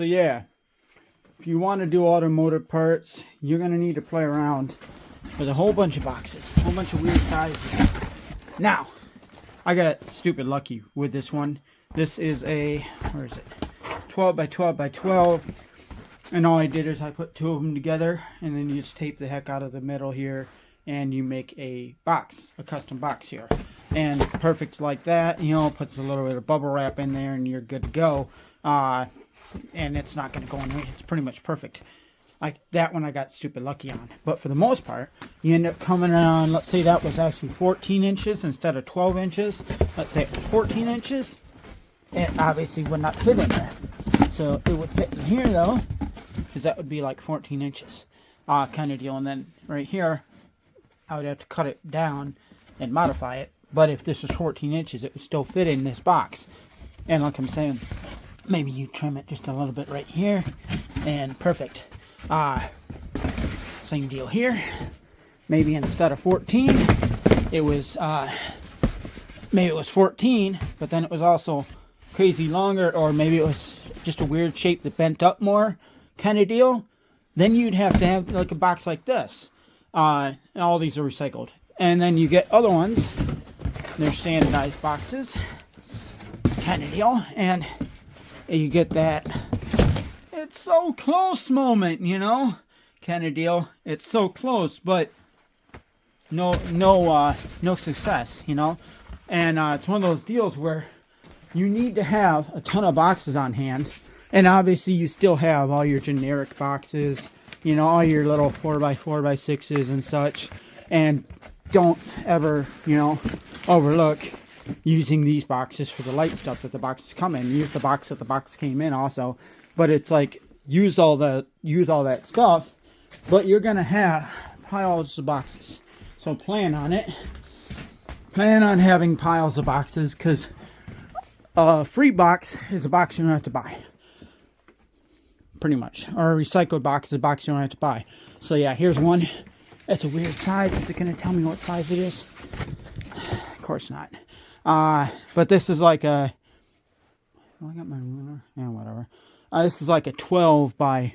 So yeah, if you want to do automotive parts, you're going to need to play around with a whole bunch of boxes, a whole bunch of weird sizes. Now, I got stupid lucky with this one. This is a, where is it? 12 by 12 by 12. And all I did is I put two of them together, and then you just tape the heck out of the middle here, and you make a box, a custom box here. And perfect like that, you know, puts a little bit of bubble wrap in there, and you're good to go. And it's not going to go anywhere. It's pretty much perfect. Like that one I got stupid lucky on. But for the most part, you end up coming around, let's say that was actually 14 inches instead of 12 inches. Let's say it was 14 inches. It obviously would not fit in there. So it would fit in here though, because that would be like 14 inches kind of deal. And then right here, I would have to cut it down and modify it. But if this was 14 inches, it would still fit in this box. And like I'm saying, maybe you trim it just a little bit right here, and perfect. Same deal here. Maybe instead of 14, it was maybe it was 14, but then it was also crazy longer, or maybe it was just a weird shape that bent up more kind of deal. Then you'd have to have like a box like this. All these are recycled. And then you get other ones. They're standardized boxes kind of deal. And you get that it's so close moment, you know, kind of deal. It's so close, but no success, you know. And it's one of those deals where you need to have a ton of boxes on hand. And obviously you still have all your generic boxes, you know, all your little 4x4x6s and such. And don't ever, you know, overlook using these boxes for the light stuff that the boxes come in. Use the box that the box came in also. But it's like, use all that stuff, but you're going to have piles of boxes. So plan on it. Plan on having piles of boxes, because a free box is a box you don't have to buy. Pretty much. Or a recycled box is a box you don't have to buy. So yeah, here's one. That's a weird size. Is it going to tell me what size it is? Of course not. But this is like a... Oh, I got my ruler. Yeah, whatever. This is like a 12 by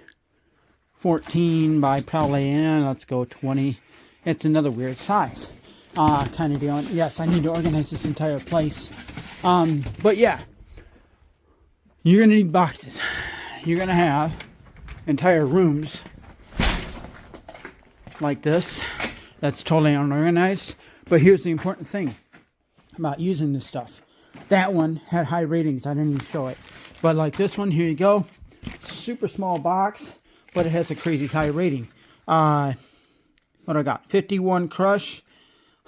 14 by probably, let's go 20. It's another weird size. Kind of deal. Yes, I need to organize this entire place. But yeah. You're going to need boxes. You're going to have entire rooms like this. That's totally unorganized. But here's the important thing about using this stuff. That one had high ratings. I didn't even show it. But like this one, here you go. Super small box, but it has a crazy high rating. What do I got? 51 crush,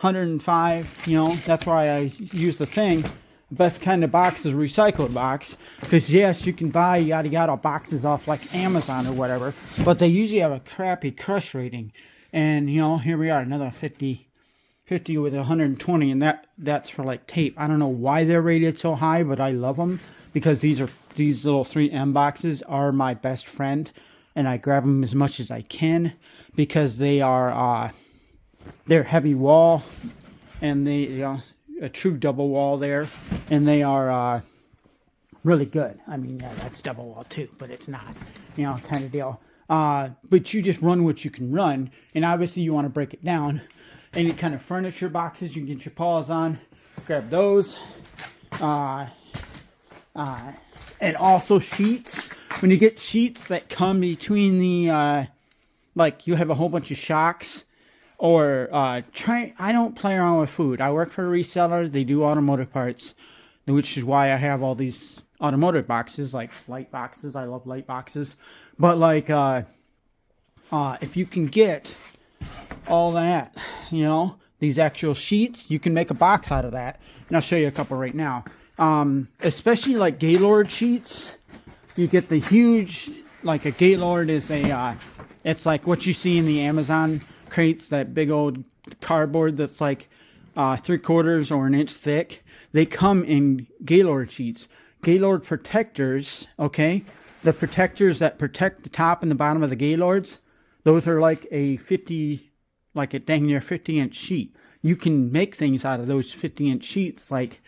105. You know, that's why I use the thing. The best kind of box is a recycled box, because yes, you can buy yada yada boxes off like Amazon or whatever, but they usually have a crappy crush rating. And you know, here we are, another 50 with 120, and that's for like tape. I don't know why they're rated so high, but I love them, because these little 3M boxes are my best friend, and I grab them as much as I can, because they are they're heavy wall, and they, you know, a true double wall there, and they are really good. I mean, yeah, that's double wall too, but it's not, you know, kind of deal. But you just run what you can run, and obviously you want to break it down. Any kind of furniture boxes you can get your paws on, grab those. And also sheets. When you get sheets that come between the, like you have a whole bunch of shocks, or I don't play around with food. I work for a reseller. They do automotive parts, which is why I have all these automotive boxes, like light boxes. I love light boxes. But like, if you can get all that, you know, these actual sheets, you can make a box out of that. And I'll show you a couple right now. Especially like Gaylord sheets. You get the huge, like a Gaylord is it's like what you see in the Amazon crates, that big old cardboard that's like 3/4 or an inch thick. They come in Gaylord sheets. Gaylord protectors, okay? The protectors that protect the top and the bottom of the Gaylords, those are like a dang near 50-inch sheet. You can make things out of those 50-inch sheets, like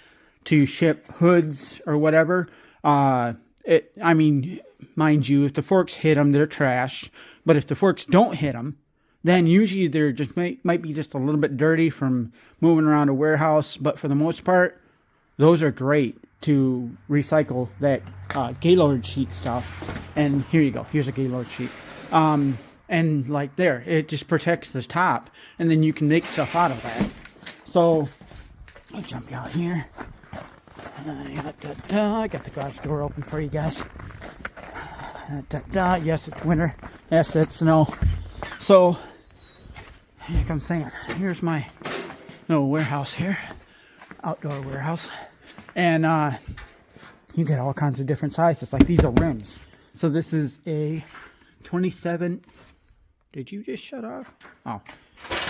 to ship hoods or whatever. I mean, mind you, if the forks hit them, they're trashed. But if the forks don't hit them, then usually they're just might be just a little bit dirty from moving around a warehouse. But for the most part, those are great to recycle that Gaylord sheet stuff. And here you go. Here's a Gaylord sheet. And like there, it just protects the top. And then you can make stuff out of that. So I'll jump out here. I got the garage door open for you guys. Yes, it's winter. Yes, it's snow. So, like I'm saying, here's my little warehouse here. Outdoor warehouse. And you get all kinds of different sizes. Like these are rims. So this is a 27. Did you just shut off? Oh.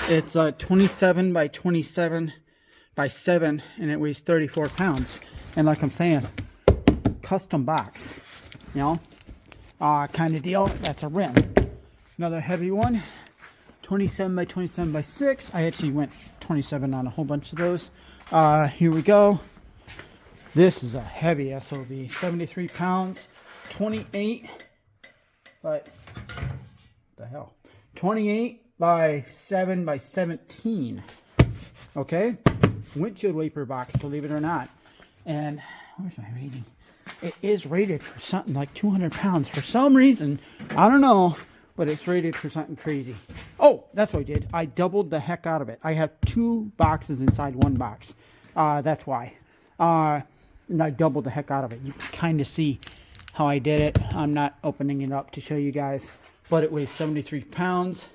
It's a 27 by 27 by 7, and it weighs 34 pounds. And like I'm saying, custom box, you know, kind of deal. That's a rim. Another heavy one, 27 by 27 by 6. I actually went 27 on a whole bunch of those. Here we go. This is a heavy SOB, 73 pounds, 28 by, the hell, 28 by 7 by 17. Okay, windshield wiper box, believe it or not. And where's my rating? It is rated for something like 200 pounds for some reason. I don't know, but it's rated for something crazy. Oh, that's what I did. I doubled the heck out of it. I have 2 boxes inside one box. That's why. And I doubled the heck out of it. You can kind of see how I did it. I'm not opening it up to show you guys, but it weighs 73 pounds.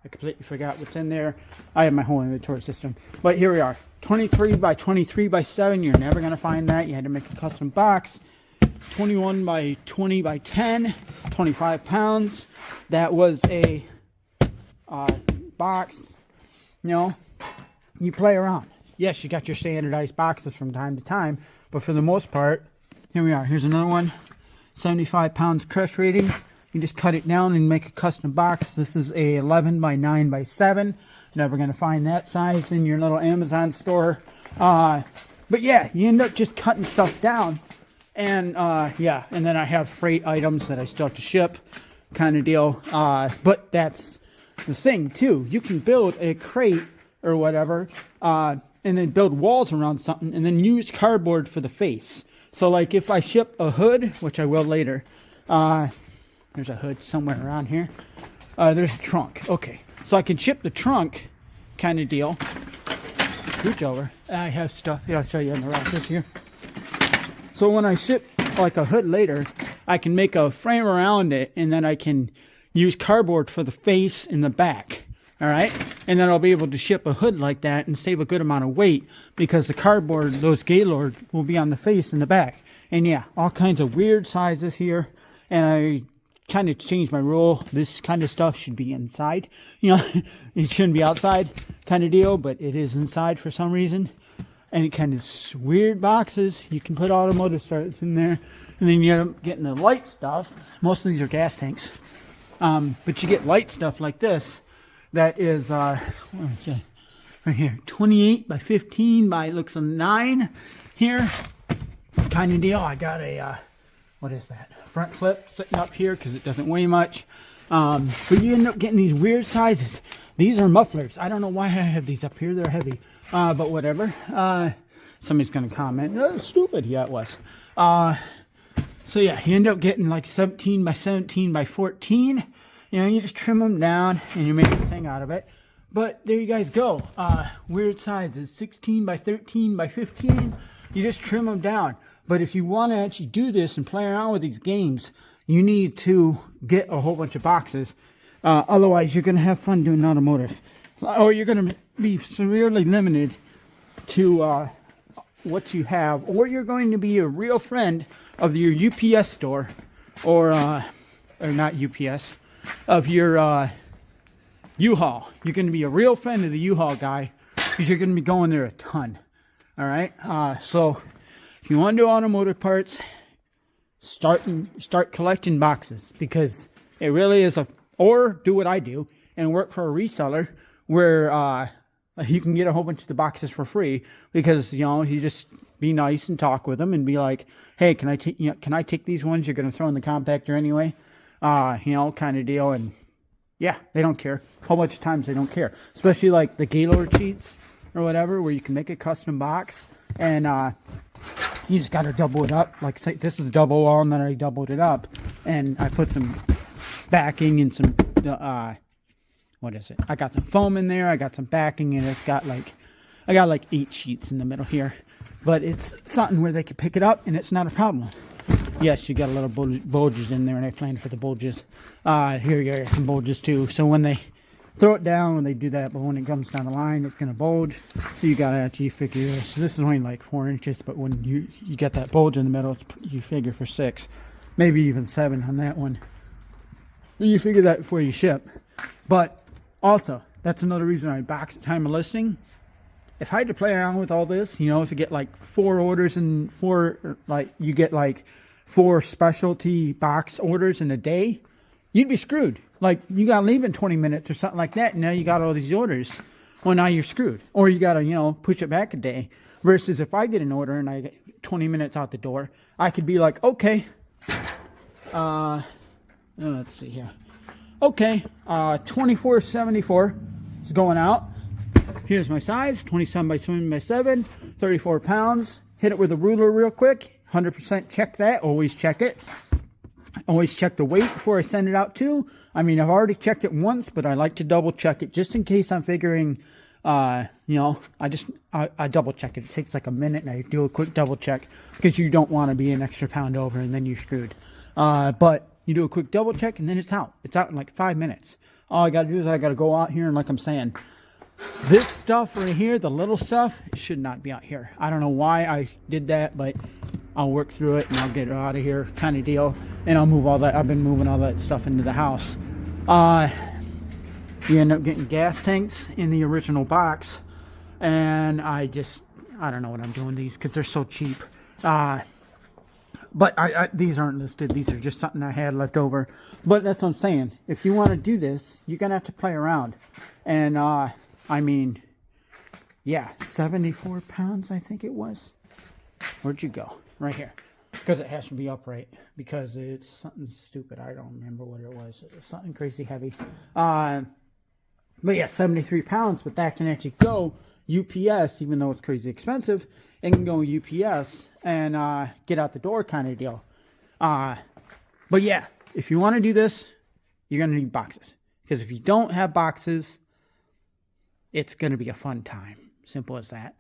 I completely forgot what's in there. I have my whole inventory system. But here we are. 23 by 23 by 7. You're never going to find that. You had to make a custom box. 21 by 20 by 10. 25 pounds. That was a box. You know, you play around. Yes, you got your standardized boxes from time to time. But for the most part, here we are. Here's another one. 75 pounds crush rating. You just cut it down and make a custom box. This is a 11 by 9 by 7. Never going to find that size in your little Amazon store. But yeah, you end up just cutting stuff down. And yeah, and then I have freight items that I still have to ship kind of deal. But that's the thing too. You can build a crate or whatever and then build walls around something and then use cardboard for the face. So like if I ship a hood, which I will later, there's a hood somewhere around here. There's a trunk. Okay. So I can ship the trunk kind of deal. Reach over. I have stuff. Yeah, I'll show you in the rafters here. So when I ship like a hood later, I can make a frame around it and then I can use cardboard for the face and the back. All right. And then I'll be able to ship a hood like that and save a good amount of weight because the cardboard, those Gaylord, will be on the face and the back. And yeah, all kinds of weird sizes here. And I kind of changed my rule. This kind of stuff should be inside. You know, it shouldn't be outside kind of deal, but it is inside for some reason. And it kind of weird boxes. You can put automotive starts in there. And then you end up getting the light stuff. Most of these are gas tanks. But you get light stuff like this. That is, what is that? Right here. 28 by 15 by, looks a 9 here. Kind of deal. I got a, what is that? Front clip sitting up here because it doesn't weigh much. But you end up getting these weird sizes. These are mufflers. I don't know why I have these up here. They're heavy. But whatever. Somebody's going to comment. Oh, stupid. Yeah, it was. So yeah, you end up getting like 17 by 17 by 14. You know, you just trim them down and you make a thing out of it. But there you guys go. Weird sizes. 16 by 13 by 15. You just trim them down. But if you want to actually do this and play around with these games, you need to get a whole bunch of boxes. Otherwise, you're going to have fun doing automotive. Or you're going to be severely limited to what you have. Or you're going to be a real friend of your UPS store. Or not UPS. Of your U-Haul. You're going to be a real friend of the U-Haul guy. Because you're going to be going there a ton. Alright? So if you want to do automotive parts, start collecting boxes because it really is or do what I do and work for a reseller where you can get a whole bunch of the boxes for free because, you know, you just be nice and talk with them and be like, hey, can I take these ones you're going to throw in the compactor anyway? Kind of deal. And yeah, they don't care. A whole bunch of times they don't care, especially like the Gaylord sheets or whatever, where you can make a custom box and you just got to double it up. Like, say this is a double wall, and then I doubled it up and I put some backing and some what is it? I got some foam in there. I got some backing, and it's got like, I got like 8 sheets in the middle here, but it's something where they can pick it up and it's not a problem. Yes, you got a little bulges in there, and I planned for the bulges. Here you got some bulges too. So when they throw it down, when they do that, but when it comes down the line, it's gonna bulge. So you gotta actually figure this. So this is only like 4 inches, but when you get that bulge in the middle, you figure for 6, maybe even 7 on that one. You figure that before you ship. But also, that's another reason I box at time of listing. If I had to play around with all this, if you get like 4 orders and you get like 4 specialty box orders in a day, you'd be screwed. Like, you got to leave in 20 minutes or something like that, and now you got all these orders. Well, now you're screwed. Or you got to, push it back a day. Versus if I get an order and I get 20 minutes out the door, I could be like, okay, let's see here. Okay, 2474 is going out. Here's my size, 27 by 7 by 7, 34 pounds. Hit it with a ruler real quick. 100% check that. Always check it. Always check the weight before I send it out too. I mean, I've already checked it once, but I like to double check it just in case I'm figuring, I double check it. It takes like a minute, and I do a quick double check because you don't want to be an extra pound over and then you're screwed. But you do a quick double check and then it's out. It's out in like 5 minutes. All I got to do is I got to go out here, and like I'm saying, this stuff right here, the little stuff, should not be out here. I don't know why I did that, but I'll work through it and I'll get it out of here, kind of deal. And I'll move all that. I've been moving all that stuff into the house. You end up getting gas tanks in the original box, and I don't know what I'm doing these because they're so cheap. But these aren't listed. These are just something I had left over. But that's what I'm saying. If you want to do this, you're going to have to play around. And, I mean, yeah, 74 pounds, I think it was. Where'd you go? Right here. Because it has to be upright. Because it's something stupid. I don't remember what it was. It was something crazy heavy. But yeah, 73 pounds. But that can actually go UPS, even though it's crazy expensive. It can go UPS and get out the door kind of deal. But yeah, if you want to do this, you're going to need boxes. Because if you don't have boxes, it's going to be a fun time. Simple as that.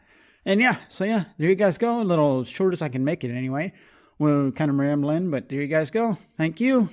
And yeah, so yeah, there you guys go. A little short as I can make it anyway. We're kind of rambling, but there you guys go. Thank you.